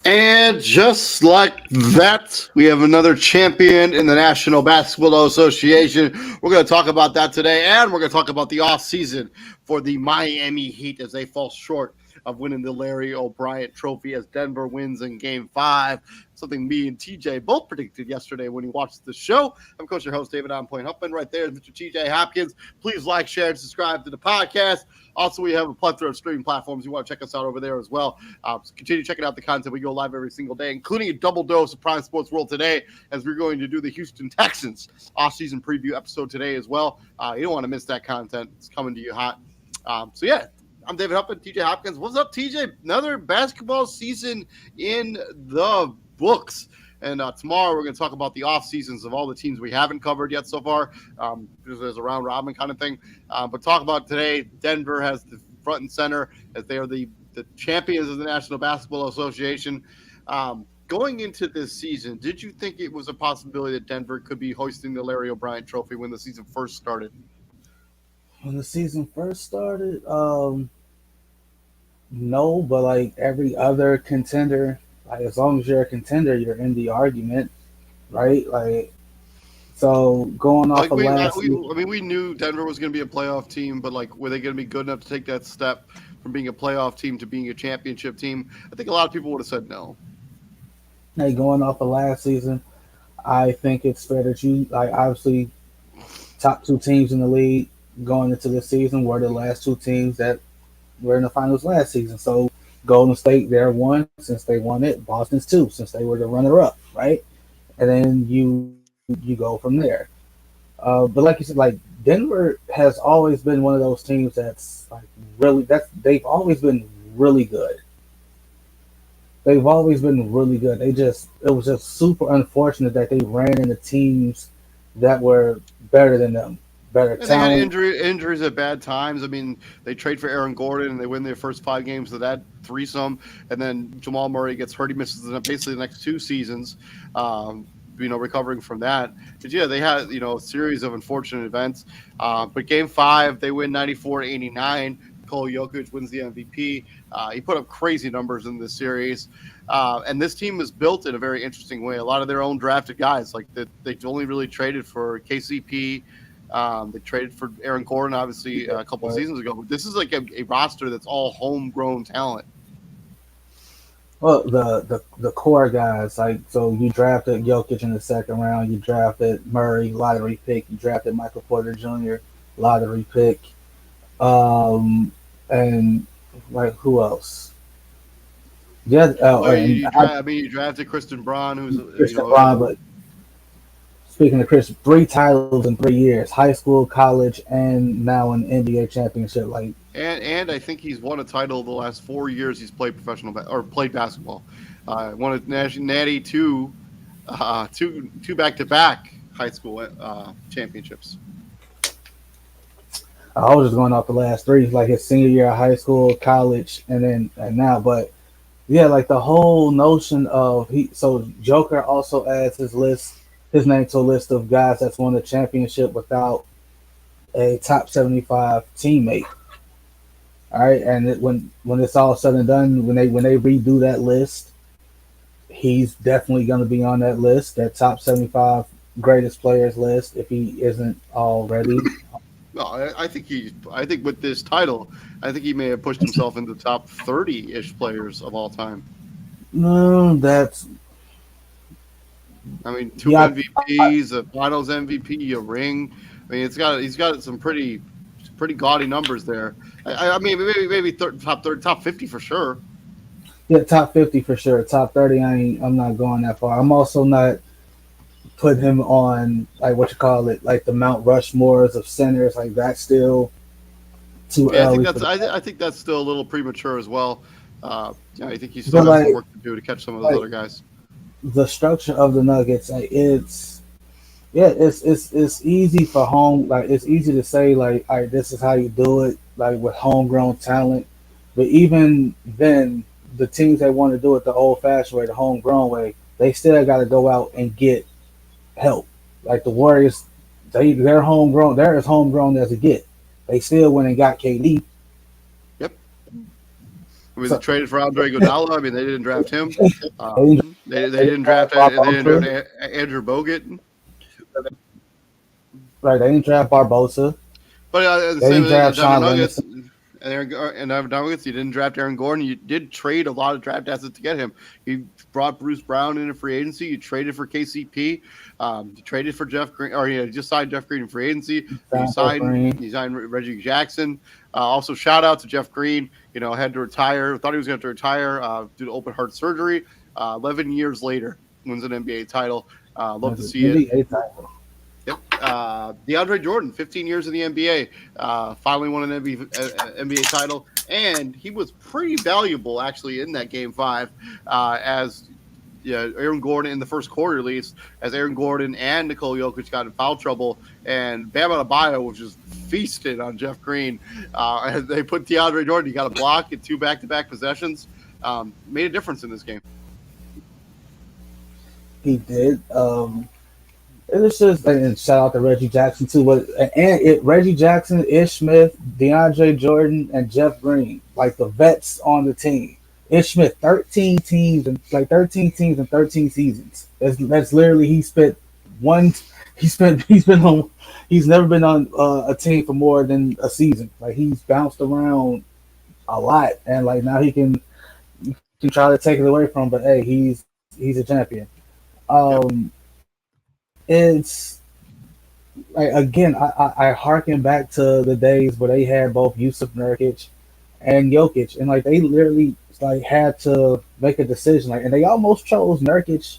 And just like that, we have another champion in the National Basketball Association. We're going to talk about that today, and we're going to talk about the offseason for the Miami Heat as they fall short of winning the Larry O'Brien Trophy as Denver wins in Game 5. Something me and TJ both predicted yesterday when he watched the show. I'm Coach, your host, David On Point Huffman. Right there is Mr. TJ Hopkins. Please like, share, and subscribe to the podcast. Also, we have a plethora of streaming platforms. You want to check us out over there as well. So continue checking out the content. We go live every single day, including a double dose of Prime Sports World today, as we're going to do the Houston Texans off-season preview episode today as well. You don't want to miss that content. It's coming to you hot. So, yeah. I'm David Huffman, TJ Hopkins. What's up, TJ? Another basketball season in the books. And tomorrow we're going to talk about the off seasons of all the teams we haven't covered yet so far. There's a round robin kind of thing. But talk about today, Denver has the front and center as they are the champions of the National Basketball Association. Going into this season, did you think it was a possibility that Denver could be hoisting the Larry O'Brien Trophy when the season first started? When the season first started, no, but like every other contender, like as long as you're a contender, you're in the argument, right? Like, so going off of last week, we knew Denver was going to be a playoff team, but like, were they going to be good enough to take that step from being a playoff team to being a championship team? I think a lot of people would have said no. Hey, going off of last season, I think it's fair that you like obviously top two teams in the league going into this season were the last two teams that were in the finals last season. So Golden State, they're one since they won it. Boston's two since they were the runner-up, right? And then you go from there. But like you said, like Denver has always been one of those teams that's like really that's they've always been really good. They've always been really good. They just it was just super unfortunate that they ran into teams that were better than them, better And they had talent. injuries at bad times. I mean, they trade for Aaron Gordon and they win their first 5 games of that threesome, and then Jamal Murray gets hurt. He misses basically the next 2 seasons. Um, recovering from that. But yeah, they had a series of unfortunate events. But Game 5, they win 94-89. Nikola Jokic wins the MVP. He put up crazy numbers in this series. And this team is built in a very interesting way. A lot of their own drafted guys, like they only really traded for KCP. They traded for Aaron Gordon, obviously, a couple of seasons ago. But this is like a roster that's all homegrown talent. Well, the core guys, like so you drafted Jokic in the second round, you drafted Murray, lottery pick, you drafted Michael Porter Jr., lottery pick, um, and like who else? Yeah, Well, and you drafted Kristen Braun, who's Christian Braun. But speaking of Chris, 3 titles in 3 years: high school, college, and now an NBA championship. Like, and I think he's won a title the last 4 years he's played or played basketball. Won a natty two back-to-back high school championships. I was just going off the last three, like his senior year of high school, college, and now. But yeah, like the whole notion of so Joker also adds his name to a list of guys that's won the championship without a top 75 teammate. All right, and when it's all said and done, when they redo that list, he's definitely going to be on that list, that top 75 greatest players list, if he isn't already. No, I think with this title, I think he may have pushed himself into the top 30-ish players of all time. No, that's I mean, two yeah. MVPs, a Finals MVP, a ring. I mean, he's got some pretty gaudy numbers there. I mean, maybe top 30, top 50 for sure. Yeah, top 50 for sure. Top 30, I'm not going that far. I'm also not putting him on like what you call it, like the Mount Rushmores of centers. Like that's still too Yeah, early. I think that's still a little premature as well. I think he still But has like, some work to do to catch some of those other guys. the structure of the Nuggets, like it's easy for home. Like it's easy to say like, all right, this is how you do it, like with homegrown talent. But even then, the teams that want to do it the old-fashioned way, the homegrown way, they still got to go out and get help. Like the Warriors, they're homegrown. They're as homegrown as it get. They still went and got KD. Yep. I mean, So they traded for Andre Iguodala. I mean, they didn't draft him. they, They they didn't draft Barbosa. Andrew Bogut. Right, they didn't draft Barbosa. But the They same didn't thing with draft Denver Sean Nuggets Livingston. and Denver Nuggets. You didn't draft Aaron Gordon. You did trade a lot of draft assets to get him. You brought Bruce Brown into free agency. You traded for KCP. You traded for Jeff Green, or you just signed Jeff Green in free agency. You signed Reggie Jackson. Also, shout out to Jeff Green. Had to retire. Thought he was going to retire due to open heart surgery. 11 years later, wins an NBA title. Love to see it. Yep. DeAndre Jordan, 15 years in the NBA, finally won an NBA title, and he was pretty valuable actually in that Game 5 as Aaron Gordon in the first quarter, at least, as Aaron Gordon and Nikola Jokic got in foul trouble, and Bam Adebayo was just feasted on Jeff Green. As they put DeAndre Jordan, he got a block in 2 back-to-back possessions, made a difference in this game. He did. It was just and shout out to Reggie Jackson too. But Reggie Jackson, Ish Smith, DeAndre Jordan, and Jeff Green, like the vets on the team. Ish Smith, 13 teams and 13 seasons. That's literally he spent one. He's never been on a team for more than a season. Like he's bounced around a lot, and like now he can try to take it away from. But hey, he's a champion. Yep. It's like again, I harken back to the days where they had both Yusuf Nurkic and Jokic, and like they literally like had to make a decision, like, and they almost chose Nurkic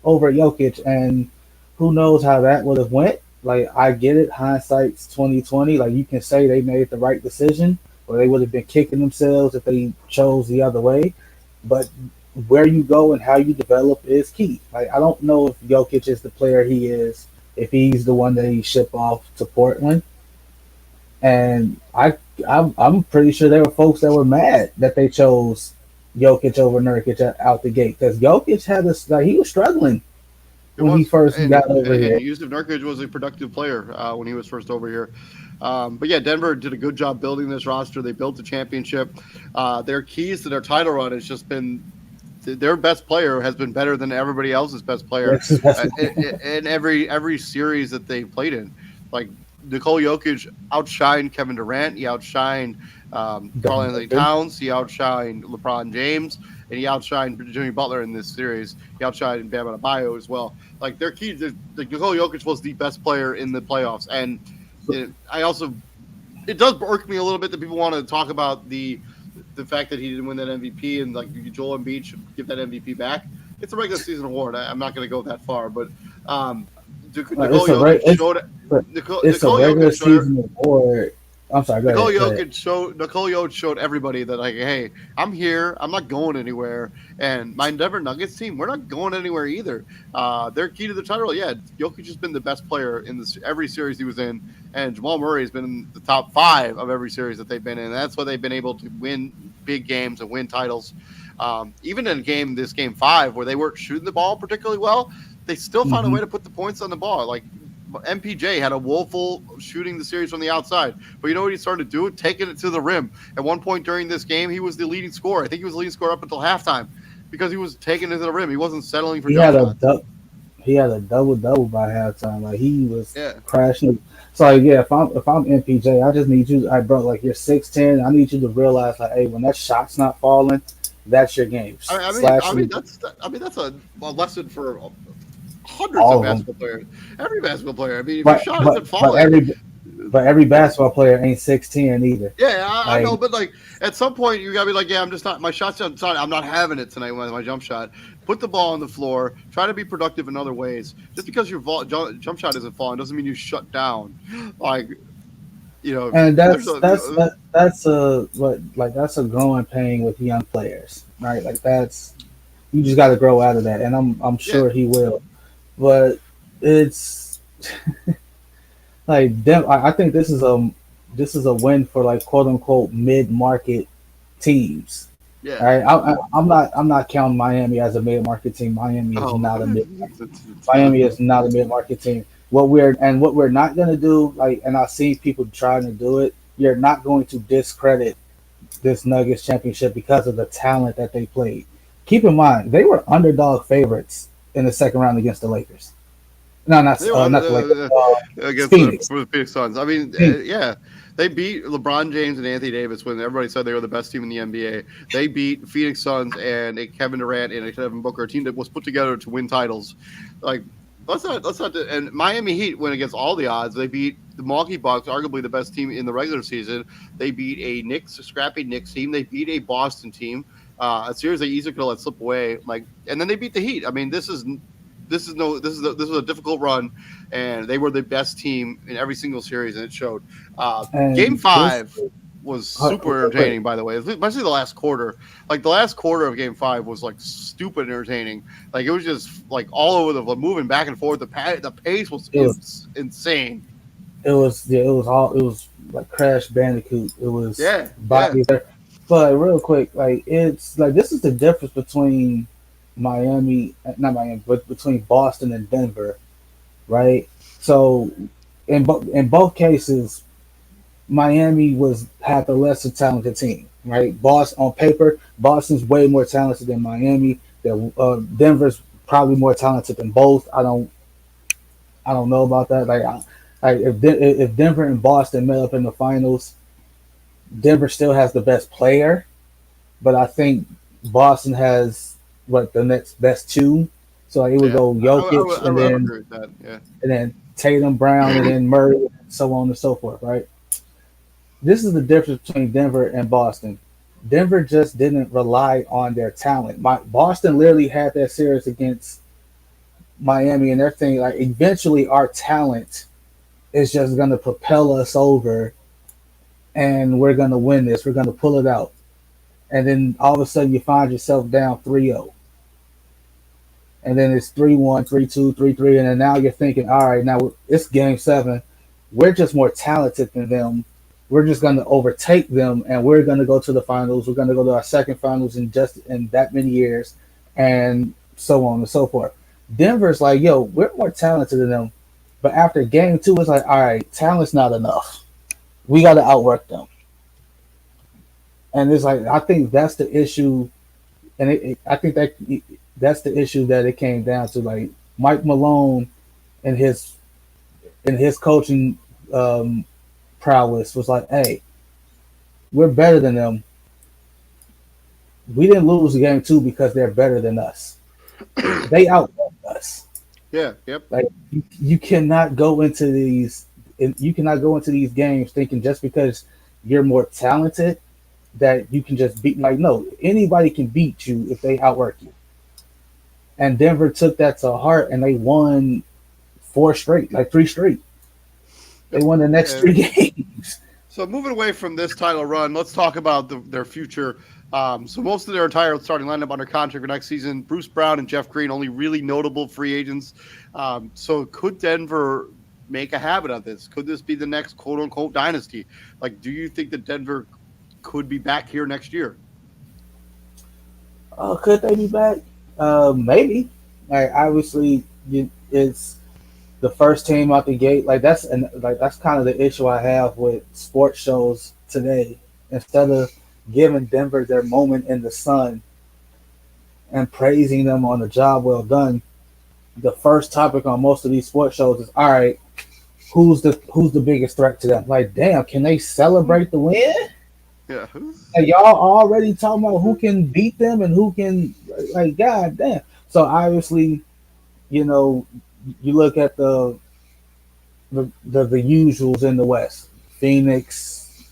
over Jokic, and who knows how that would have went. like I get it, hindsight's 2020. Like you can say they made the right decision, or they would have been kicking themselves if they chose the other way. But where you go and how you develop is key. Like I don't know if Jokic is the player he is if he's the one that he shipped off to Portland. And I'm pretty sure there were folks that were mad that they chose Jokic over Nurkic out the gate because Jokic had this like he was struggling It when he was, first and got over again, here. Yusuf Nurkic was a productive player when he was first over here. But yeah, Denver did a good job building this roster. They built a championship. Their keys to their title run has just been their best player has been better than everybody else's best player That's in every series that they played in. Like Nikola Jokic outshined Kevin Durant, he outshined Karl Anthony Towns, he outshined LeBron James, and he outshined Jimmy Butler in this series. He outshined Bam Adebayo as well. Like their key, Nikola Jokic was the best player in the playoffs, and I also it does irk me a little bit that people want to talk about the fact that he didn't win that MVP and like Joel Embiid should give that MVP back. It's a regular season award. I'm not going to go that far, but um, Nikola it's a Jokic it's, showed it's a Nikola regular Jokic showed season award. I'm sorry, go Nikola ahead. Go ahead. Jokic showed everybody that like, hey, I'm here. I'm not going anywhere. And my Denver Nuggets team, we're not going anywhere either. They're key to the title. Yeah, Jokic has been the best player in this every series he was in, and Jamal Murray has been in the top 5 of every series that they've been in. That's why they've been able to win big games and win titles. Even in this game 5 where they weren't shooting the ball particularly well, they still found a Mm-hmm. way to put the points on the ball. Like MPJ had a woeful shooting the series from the outside, but you know what he started doing? Taking it to the rim. At one point during this game, he was the leading scorer. I think he was the leading scorer up until halftime because he was taking it to the rim. He wasn't settling for He jump had a shots. he had a double double by halftime. Like he was Yeah, crashing. So like, yeah, if I'm MPJ, I just need you. I bro, like you're 6'10". I need you to realize like, hey, when that shot's not falling, that's your game. I mean Slashing that's a lesson for hundreds of all of them. basketball players. Every basketball player. I mean, if your But shot but isn't but falling, every basketball player ain't 6'10" either. yeah, I Like know, but like at some point you gotta be like, yeah, I'm just not my shot's outside. I'm not having it tonight with my jump shot. Put the ball on the floor. Try to be productive in other ways. Just because your jump shot isn't falling doesn't mean you shut down. Like and there's a that's a what like that's a growing pain with young players, right? Like that's you just got to grow out of that, and I'm yeah, sure he will. But it's like them. I think this is a win for like quote unquote mid market teams. yeah. All right, I'm not counting Miami as a mid market team. Miami is Oh, not a mid. it's not. Miami is not a mid market team. What we're not gonna do, like, and I've seen people trying to do it. You're not going to discredit this Nuggets championship because of the talent that they played. Keep in mind they were underdog favorites in the second round against the Lakers. No, They won not the Lakers. against Phoenix. the Phoenix Suns. I mean, Phoenix. yeah, they beat LeBron James and Anthony Davis when everybody said they were the best team in the NBA. They beat Phoenix Suns and a Kevin Durant and a Kevin Booker, a team that was put together to win titles. Like, let's not. And Miami Heat went against all the odds. They beat the Milwaukee Bucks, arguably the best team in the regular season. They beat a scrappy Knicks team. They beat a Boston team. A series they easily could have let slip away. Like, and then they beat the Heat. I mean, this was a difficult run, and they were the best team in every single series, and it showed. Game And this, 5 was super real quick, entertaining, by the way, especially the last quarter. Like the last quarter of Game 5 was like stupid entertaining. Like it was just like all over the moving back and forth. The pace was it was insane. it was like Crash Bandicoot. It was Yeah, yeah, bodies there. But real quick, like it's like this is the difference between Miami, not Miami, but between Boston and Denver, right? So in both cases, Miami was had the lesser talented team, right? Boston on paper, Boston's way more talented than Miami. Denver's probably more talented than both. I don't know about that. Like if Denver and Boston met up in the finals, Denver still has the best player, but I think Boston has what the next best two. So like, it would yeah. go Jokic I would agree with that. Yeah, and then Tatum, Brown, and then Murray, and so on and so forth, right? This is the difference between Denver and Boston. Denver just didn't rely on their talent. Boston literally had that series against Miami and everything. Like eventually, our talent is just going to propel us over, and we're going to win this. We're going to pull it out. And then all of a sudden you find yourself down 3-0. And then it's 3-1, 3-2, 3-3. And then now you're thinking, all right, now it's game seven. We're just more talented than them. We're just going to overtake them, and we're going to go to the finals. We're going to go to our second finals in just in that many years, and so on and so forth. Denver's like, yo, we're more talented than them. But after game two, it's like, all right, talent's not enough. We got to outwork them. And it's like, I think that's the issue. And I think that's the issue that it came down to. Like Mike Malone and his coaching prowess was like, hey, we're better than them. We didn't lose game two because they're better than us. They outworked us. Yeah. Yep. Like you cannot go into these games thinking just because you're more talented that you can just beat. Like no, anybody can beat you if they outwork you. And Denver took that to heart, and they won three straight. They Yep. won the next three games. So moving away from this title run, let's talk about their future. So most of their entire starting lineup under contract for next season: Bruce Brown and Jeff Green, only really notable free agents. So could Denver make a habit of this? Could this be the next quote unquote dynasty? Like, do you think that Denver could be back here next year? Could they be back? Maybe. Like obviously, it's the first team out the gate. That's kind of the issue I have with sports shows today. Instead of giving Denver their moment in the sun and praising them on the job well done, the first topic on most of these sports shows is all right, who's the biggest threat to them? Like, damn, can they celebrate the win? Yeah. Like, y'all already talking about who can beat them and who can like god damn. So obviously, you know, you look at the usuals in the West. Phoenix,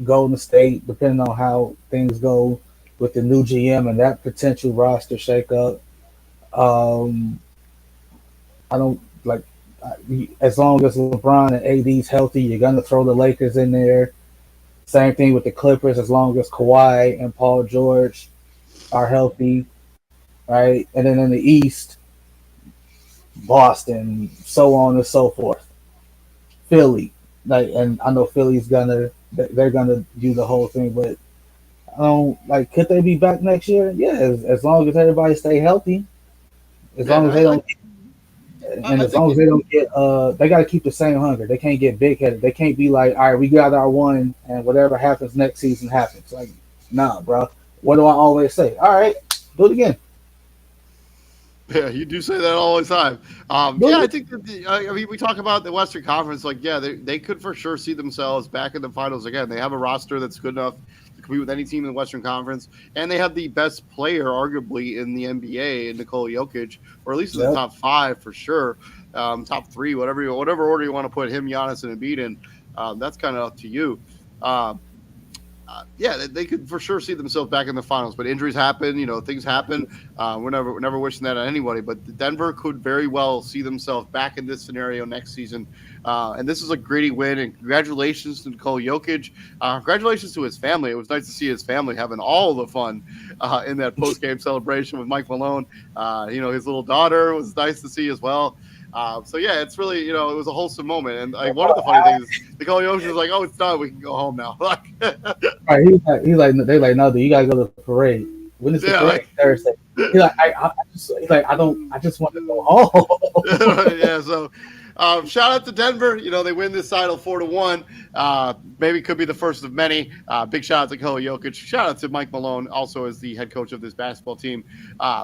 Golden State, depending on how things go with the new GM and that potential roster shakeup. Um, I don't like as long as LeBron and AD's healthy, you're gonna throw the Lakers in there. Same thing with the Clippers, as long as Kawhi and Paul George are healthy, right? And then in the East, Boston, so on and so forth. Philly, like, and I know they're gonna do the whole thing, but like, could they be back next year? Yeah, as long as everybody stay healthy, as long as Yeah. they don't, and I as think. long as they don't get, they got to keep the same hunger. They can't get big headed. They can't be like, all right, we got our one, and whatever happens next season happens. Like, nah, bro. What do I always say? All right, do it again. Yeah, you do say that all the time. Do Yeah, I it. think that I mean, we talk about the Western Conference. Like, yeah, they could for sure see themselves back in the finals again. They have a roster that's good enough to compete with any team in the Western Conference, and they have the best player, arguably, in the NBA, in Nikola Jokic, or at least in the Yep. top five for sure, top three, whatever order you want to put him, Giannis, and Embiid in. That's kind of up to you. Um, yeah, they could for sure see themselves back in the finals, but injuries happen. You know, things happen. We're never wishing that on anybody, but Denver could very well see themselves back in this scenario next season. And this is a gritty win. And congratulations to Nikola Jokic. Congratulations to his family. It was nice to see his family having all the fun in that post game celebration with Mike Malone. His little daughter was nice to see as well. So yeah, it's really, it was a wholesome moment. And like one of the funny things, Nikola Jokic was like, "Oh, it's done. We can go home now." Like, All right, they like, no, dude, you gotta go to the parade. When is the yeah, parade? like, Thursday. He's like, I just want to go home. yeah. So, shout out to Denver. They win this title 4-1. Maybe could be the first of many. Big shout out to Nikola Jokic. Shout out to Mike Malone, also as the head coach of this basketball team.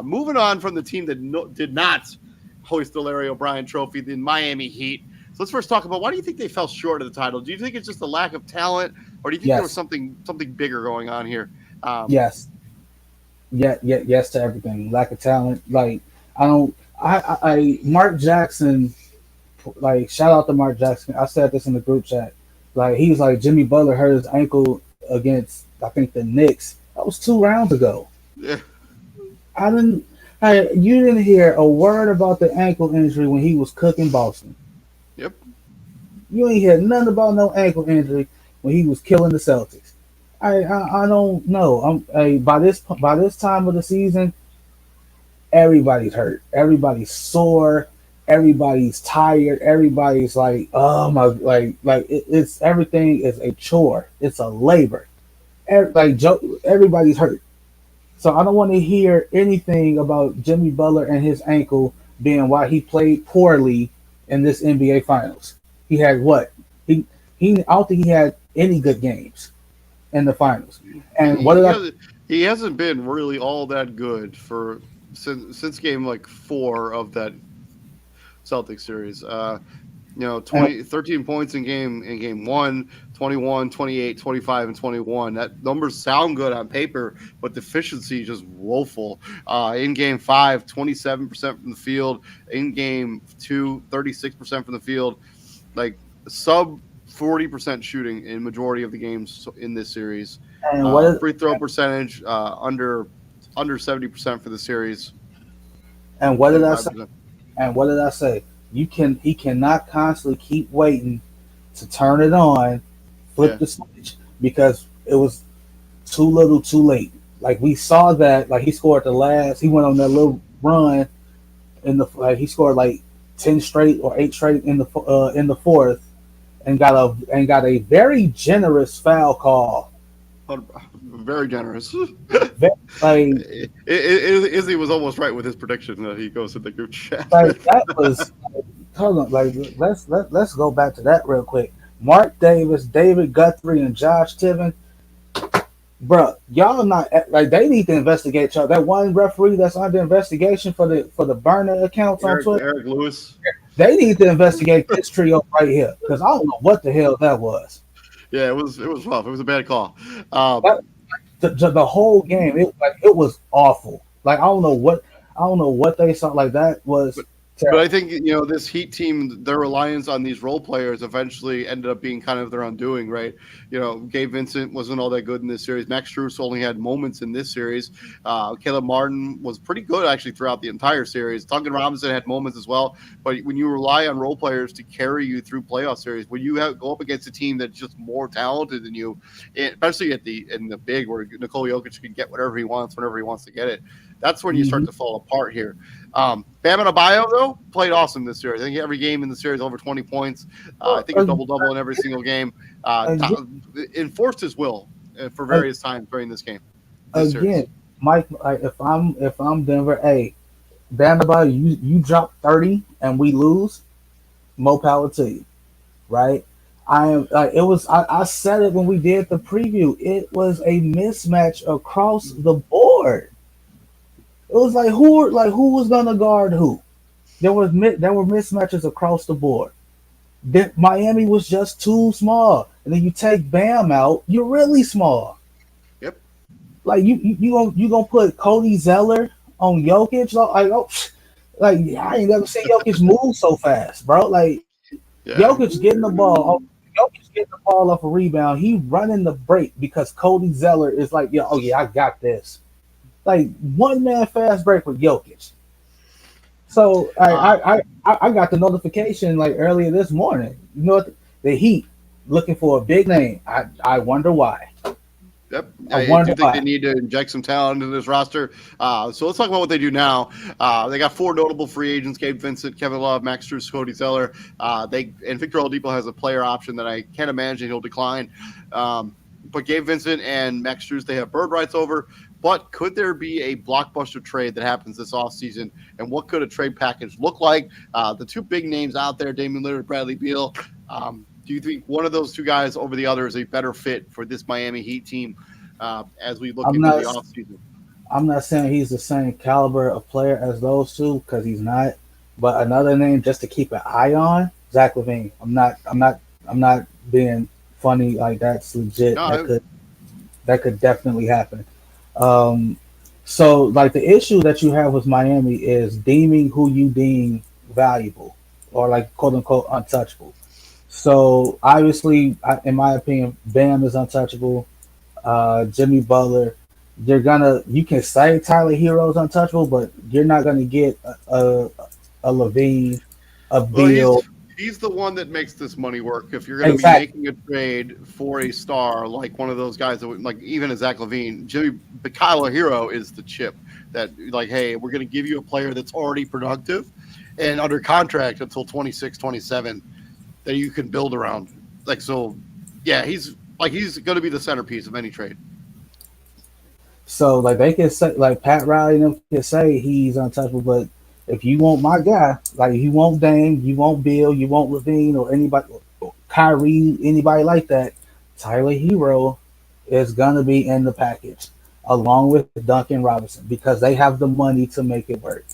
Moving on from the team that did not hoist the Larry O'Brien Trophy, the Miami Heat. So let's first talk about, why do you think they fell short of the title? Do you think it's just a lack of talent, or do you think there was Yes, something bigger going on here? yes, yes to everything. Lack of talent. Like I don't. Mark Jackson. Like shout out to Mark Jackson. I said this in the group chat. Like he was like Jimmy Butler hurt his ankle against I think the Knicks. That was 2 rounds ago. Yeah, I didn't. You didn't hear a word about the ankle injury when he was cooking Boston. yep. You ain't hear nothing about no ankle injury when he was killing the Celtics. I don't know. By this time of the season, everybody's hurt. Everybody's sore. Everybody's tired. Everybody's like, oh my, it's everything is a chore. It's a labor. Everybody's hurt. So I don't want to hear anything about Jimmy Butler and his ankle being why he played poorly in this NBA Finals. He had what? He I don't think he had any good games in the finals. And what He did I? hasn't, he hasn't been really all that good for since game like 4 of that Celtics series. 13 points in game 1, 21, 28, 25, and 21. That numbers sound good on paper, but the efficiency is just woeful. In game 5, 27% from the field. In game 2, 36% from the field. Like sub 40% shooting in majority of the games in this series. And what is, Free throw percentage under 70% for the series. and what did I say? 75%. And what did I say? He cannot constantly keep waiting to turn it on, flip Yeah. the switch because it was too little, too late. Like we saw that, like he went on that little run he scored like 10 straight or 8 straight in the fourth, and got a very generous foul call. Very generous. Like Izzy was almost right with his prediction that he goes in the group chat. that was hold on. Like let's go back to that real quick. Mark Davis, David Guthrie, and Josh Tiven. Bruh, y'all not like they need to investigate y'all. That one referee that's under investigation for the burner accounts on Twitter. Eric Lewis. They need to investigate this trio right here because I don't know what the hell that was. Yeah, it was rough. It was a bad call. The whole game, it was awful. Like I don't know what they saw. Like that was. But I think this Heat team, their reliance on these role players eventually ended up being kind of their undoing, right? Gabe Vincent wasn't all that good in this series. Max Strus only had moments in this series. Caleb Martin was pretty good actually throughout the entire series. Duncan Robinson had moments as well. But when you rely on role players to carry you through playoff series, when you go up against a team that's just more talented than you, especially in the big where Nikola Jokic can get whatever he wants whenever he wants to get it, that's when you start to fall apart here. Bam Adebayo, though, played awesome this series. I think every game in the series over 20 points. I think a double-double in every single game. Enforced his will for various times during this game. Series. Mike, if I'm Denver, Bam Adebayo, you drop 30 and we lose, more power to you, right? I said it when we did the preview. It was a mismatch across the board. It was like who was gonna guard who? There were mismatches across the board. Miami was just too small, and then you take Bam out, you're really small. Yep. Like you gonna put Cody Zeller on Jokic? I ain't never seen Jokic move so fast, bro. Like Jokic getting the ball off a rebound. He running the break because Cody Zeller is like, I got this. Like one man fast break with Jokic. So I got the notification like earlier this morning. The Heat looking for a big name. I wonder why. Yep. I do think they need to inject some talent into this roster. So let's talk about what they do now. They got 4 notable free agents: Gabe Vincent, Kevin Love, Max Strus, Cody Zeller. And Victor Oladipo has a player option that I can't imagine he'll decline. But Gabe Vincent and Max Strus, they have bird rights over. But could there be a blockbuster trade that happens this offseason? And what could a trade package look like? The 2 big names out there, Damian Lillard, Bradley Beal. Do you think one of those 2 guys over the other is a better fit for this Miami Heat team as we look into the offseason? I'm not saying he's the same caliber of player as those 2 because he's not. But another name just to keep an eye on, Zach LaVine. I'm not being funny. Like that's legit. No, that could definitely happen. So like the issue that you have with Miami is deeming who you deem valuable or like quote unquote untouchable. So obviously, in my opinion, Bam is untouchable. Jimmy Butler, you can say Tyler Hero's untouchable, but you're not gonna get a LaVine, a Beal. he's the one that makes this money work. If you're going to be Exactly. making a trade for a star like one of those guys that like even a Zach Levine, Jimmy Kyler Hero is the chip that like, hey, we're going to give you a player that's already productive and under contract until 26, 27 that you can build around. Like so, yeah, he's going to be the centerpiece of any trade. So like they can say like Pat Riley and them can say he's untouchable, but if you want my guy, like you want Dame, you want Bill, you want Levine or anybody, Kyrie, anybody like that, Tyler Hero is gonna be in the package along with Duncan Robinson because they have the money to make it work.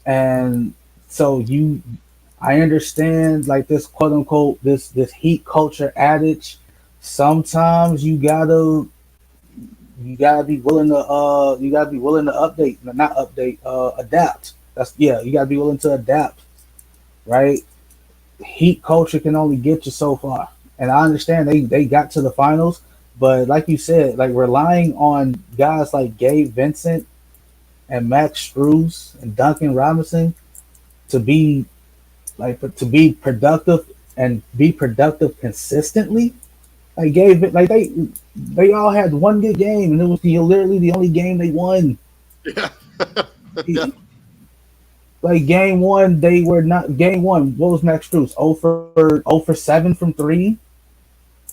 And so I understand like this quote unquote this heat culture adage. Sometimes you gotta be willing to update, not update, adapt. That's yeah, you gotta be willing to adapt, right? Heat culture can only get you so far. And I understand they got to the finals, but like you said, like relying on guys like Gabe Vincent and Max Strus and Duncan Robinson to be to be productive and be productive consistently. Like Gabe, like they all had one good game, and it was literally the only game they won. Yeah. Yeah. Like game one, they were not game one. What was Max Strus? 0 for 7 from three.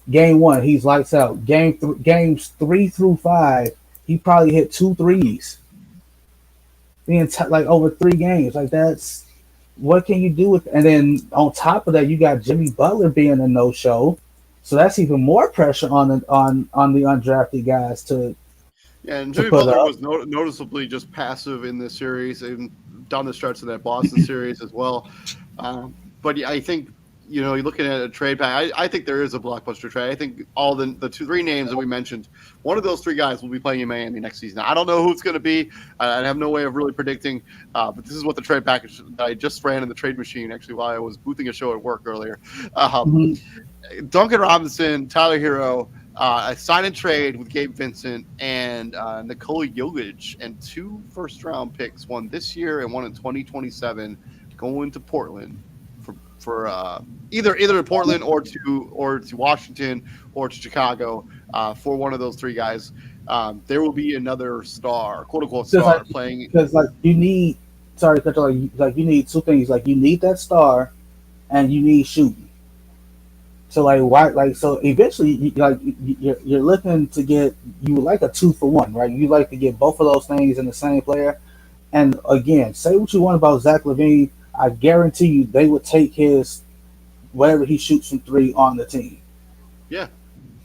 Game one, he's lights out. Games 3 through 5, he probably hit two threes. Like over 3 games. Like that's what can you do with? And then on top of that, you got Jimmy Butler being a no show. So that's even more pressure on the undrafted guys Yeah, and to Jimmy put Butler up. was noticeably just passive in this series and down the stretch of that Boston series as well. But yeah, I think you're looking at a trade pack. I think there is a blockbuster trade. I think all the three names that we mentioned, one of those three guys will be playing in Miami next season. I don't know who it's going to be. I have no way of really predicting. But this is what the trade package that I just ran in the trade machine actually while I was boothing a show at work earlier. Mhm. Duncan Robinson, Tyler Hero, a sign and trade with Gabe Vincent and Nikola Jokic, and 2 first-round picks, one this year and one in 2027, going to Portland for either to Portland or to Washington or to Chicago for one of those three guys. There will be another star, quote unquote Because star, like playing. because like you need sorry, like you need two things. Like you need that star, and you need shooting. So like why like so eventually you're looking to get you would like a 2 for 1, right? You like to get both of those things in the same player. And again, say what you want about Zach Levine, I guarantee you they would take his whatever he shoots from three on the team. Yeah,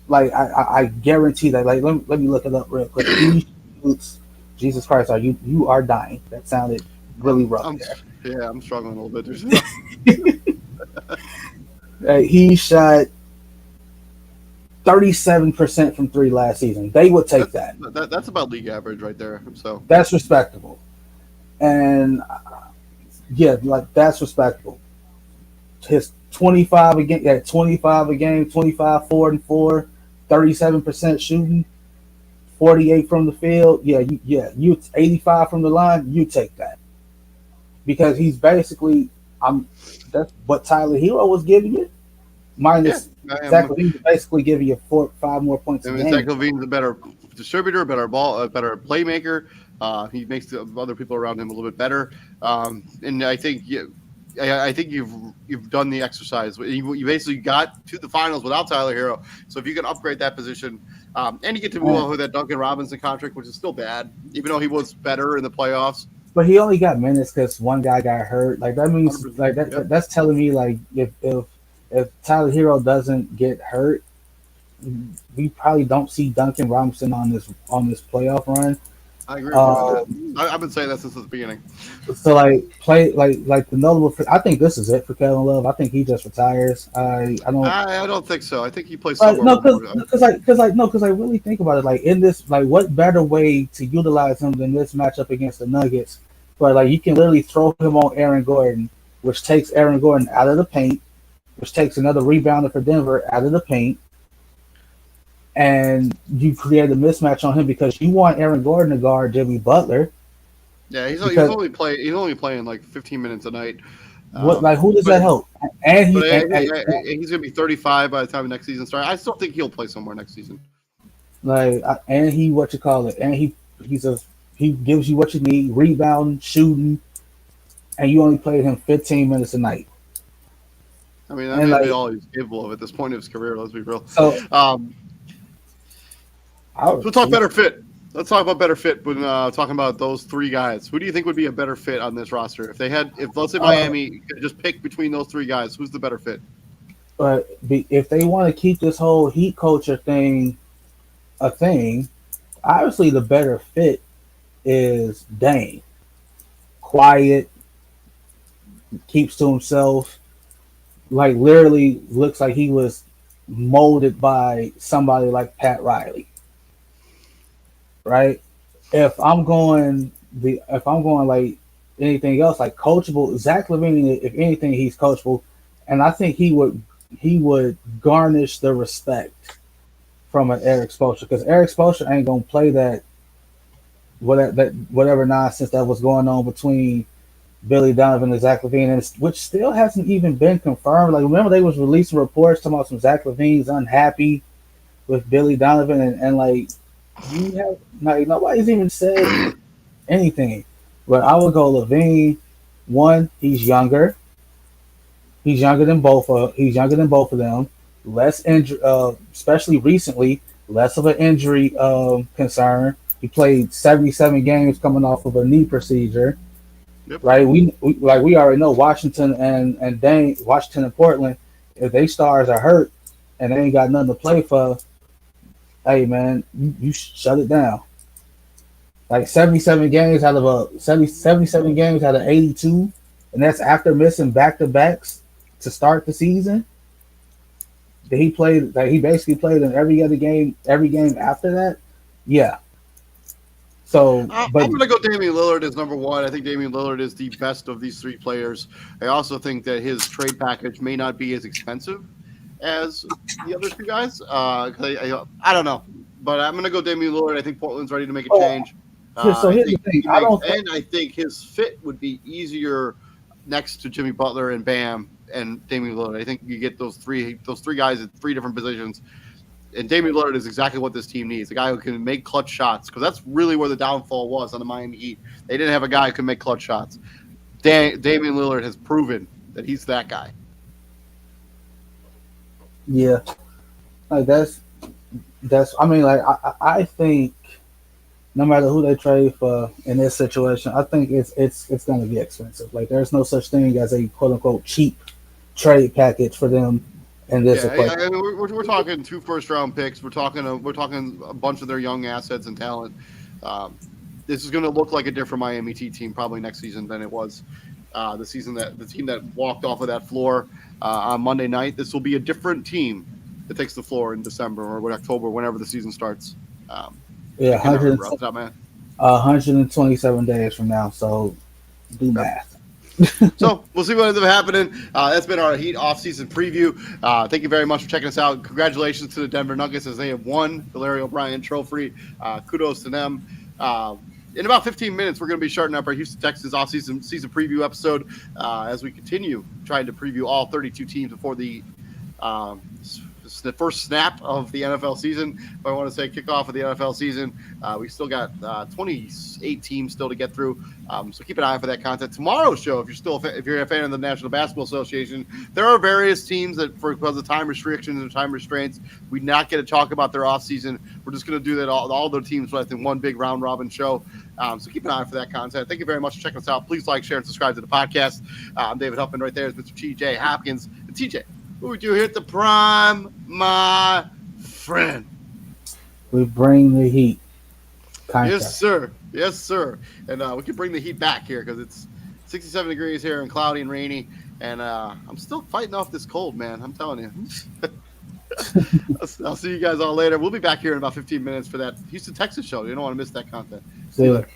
Like I guarantee that. Like let me look it up real quick. He shoots. Jesus Christ, you are dying? That sounded really rough I'm there. yeah, I'm struggling a little bit. There's He shot 37% from three last season. They would take that. that's about league average right there. So That's respectable. And yeah, like that's respectable. His 25 again, yeah, 25 a game, 25, 4 and 4, 37% shooting, 48 from the field. You 85 from the line. You take that because he's basically I'm. That's what Tyler Hero was giving you. yeah, Minus Zach Levine's basically giving you 4, 5 more points I a mean, Zach game. Levine's a better distributor, a better playmaker. He makes the other people around him a little bit better. And I think you've done the exercise. You basically got to the finals without Tyler Hero. So if you can upgrade that position, and you get to move on with that Duncan Robinson contract, which is still bad, even though he was better in the playoffs. But he only got minutes because one guy got hurt. Like that means 100%. like Yep. that's telling me like if Tyler Hero doesn't get hurt, we probably don't see Duncan Robinson on this playoff run. I agree with you on that. Um, I've been saying that since the beginning. so like play like the notable. I think this is it for Kevin Love. I think he just retires. I don't. I don't think so. I think he plays somewhere. No, because I really think about it. Like in this, like what better way to utilize him than this matchup against the Nuggets? But like you can literally throw him on Aaron Gordon, which takes Aaron Gordon out of the paint, which takes another rebounder for Denver out of the paint, and you create a mismatch on him because you want Aaron Gordon to guard Jimmy Butler. Yeah, he's Because only playing like 15 minutes a night. What like who does But that help? And but he and he's going to be 35 by the time the next season starts. I still think he'll play somewhere next season. and he what you call it, and he's a he gives you what you need, rebounding, shooting, and you only played him 15 minutes a night. I mean, that And may be like all he's capable of at this point of his career. Let's be real. so, Um, I we'll would talk see. better fit. Let's talk about better fit when talking about those three guys. Who do you think would be a better fit on this roster? If let's say Uh, Miami could just pick between those three guys, who's the better fit? if they want to keep this whole heat culture thing a thing, obviously the better fit is Dane. Quiet, keeps to himself, like literally looks like he was molded by somebody like Pat Riley, right? If I'm going like anything else, like coachable, Zach Levine, if anything, he's coachable, and I think he would garnish the respect from an Eric Spoelstra because Eric Spoelstra ain't gonna play whatever nonsense that was going on between Billy Donovan and Zach Levine, and which still hasn't even been confirmed. Like, remember they was releasing reports talking about some Zach Levine's unhappy with Billy Donovan, and like you have like nobody's even said anything. But I would go Levine. One, he's younger. He's younger than both of them. Less injury, especially recently, less of an injury concern. He played 77 games coming off of a knee procedure, Yep. right? We already know Washington Washington and Portland. If they stars are hurt and they ain't got nothing to play for, hey man, you shut it down. Like 77 games out of 82, and that's after missing back to backs to start the season. That he played, like he basically played in every game after that. Yeah. So, I'm but going to go Damian Lillard as number one. I think Damian Lillard is the best of these three players. I also think that his trade package may not be as expensive as the other two guys. I don't know, but I'm going to go Damian Lillard. I think Portland's ready to make a change. so I here's the think thing. I don't. I think his fit would be easier next to Jimmy Butler and Bam and Damian Lillard. I think you get those three guys at three different positions. And Damian Lillard is exactly what this team needs. A guy who can make clutch shots, because that's really where the downfall was on the Miami Heat. They didn't have a guy who can make clutch shots. Damian Lillard has proven that he's that guy. Yeah, like that's. I mean, like I think no matter who they trade for in this situation, I think it's going to be expensive. Like there's no such thing as a quote unquote cheap trade package for them in this equation. I mean, we're talking 2 first-round picks. We're talking a bunch of their young assets and talent. This is going to look like a different Miami Heat team probably next season than it was the team that walked off of that floor on Monday night. This will be a different team that takes the floor in December or October, whenever the season starts. Yeah, 127 days from now. So do math. So we'll see what ends up happening. That's been our Heat off-season preview. Thank you very much for checking us out. Congratulations to the Denver Nuggets as they have won the Larry O'Brien Trophy. Kudos to them. In about 15 minutes, we're going to be starting up our Houston Texans off-season preview episode as we continue trying to preview all 32 teams before the first snap of the NFL season. If I want to say kickoff of the NFL season, we still got 28 teams still to get through. So keep an eye out for that content. Tomorrow's show, if you're a fan of the National Basketball Association, there are various teams that, because of time restrictions and time restraints, we not get to talk about their off season. We're just going to do that all the teams in one big round robin show. So keep an eye out for that content. Thank you very much for checking us out. Please like, share, and subscribe to the podcast. I'm David Huffman. Right there is Mr. TJ Hopkins. And TJ, what we do here at the Prime, my friend? We bring the heat. Yes, sir. Yes, sir. And we can bring the heat back here because it's 67 degrees here and cloudy and rainy. And I'm still fighting off this cold, man. I'm telling you. I'll see you guys all later. We'll be back here in about 15 minutes for that Houston, Texas show. You don't want to miss that content. See you later.